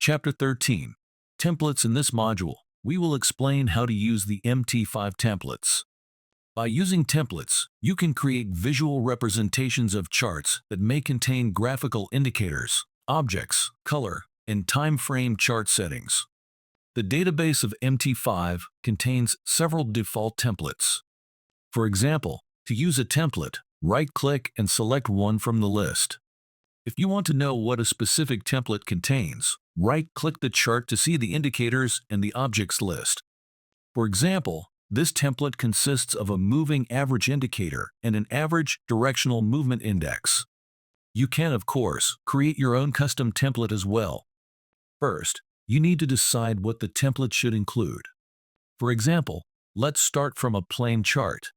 Chapter 13. Templates. In this module, we will explain how to use the MT5 templates. By using templates, you can create visual representations of charts that may contain graphical indicators, objects, color, and time frame chart settings. The database of MT5 contains several default templates. For example, to use a template, right-click and select one from the list. If you want to know what a specific template contains, right-click the chart to see the indicators and the objects list. For example, this template consists of a moving average indicator and an average directional movement index. You can, of course, create your own custom template as well. First, you need to decide what the template should include. For example, let's start from a plain chart.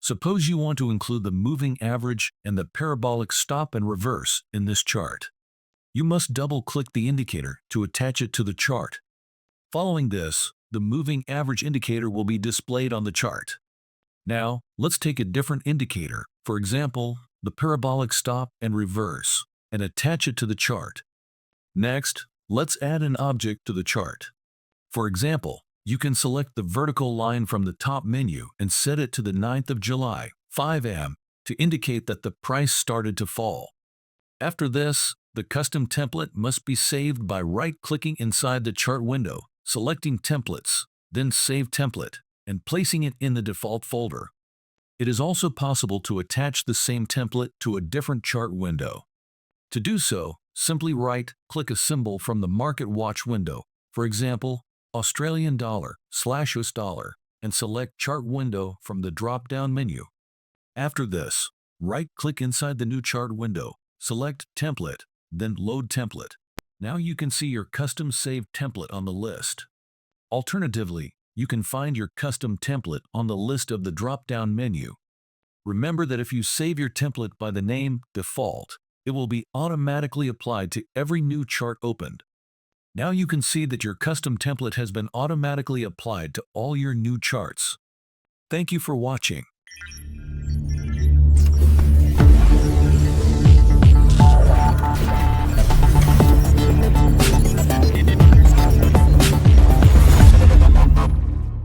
Suppose you want to include the moving average and the parabolic stop and reverse in this chart. You must double-click the indicator to attach it to the chart. Following this, the moving average indicator will be displayed on the chart. Now, let's take a different indicator, for example, the parabolic stop and reverse, and attach it to the chart. Next, let's add an object to the chart. For example, you can select the vertical line from the top menu and set it to the 9th of July, 5 a.m., to indicate that the price started to fall. After this, the custom template must be saved by right-clicking inside the chart window, selecting Templates, then Save Template, and placing it in the default folder. It is also possible to attach the same template to a different chart window. To do so, simply right-click a symbol from the Market Watch window, for example, Australian dollar/US dollar, and select Chart Window from the drop-down menu. After this, right-click inside the new chart window, select Template, then Load Template. Now you can see your custom saved template on the list. Alternatively, you can find your custom template on the list of the drop-down menu. Remember that if you save your template by the name Default, it will be automatically applied to every new chart opened. Now you can see that your custom template has been automatically applied to all your new charts. Thank you for watching.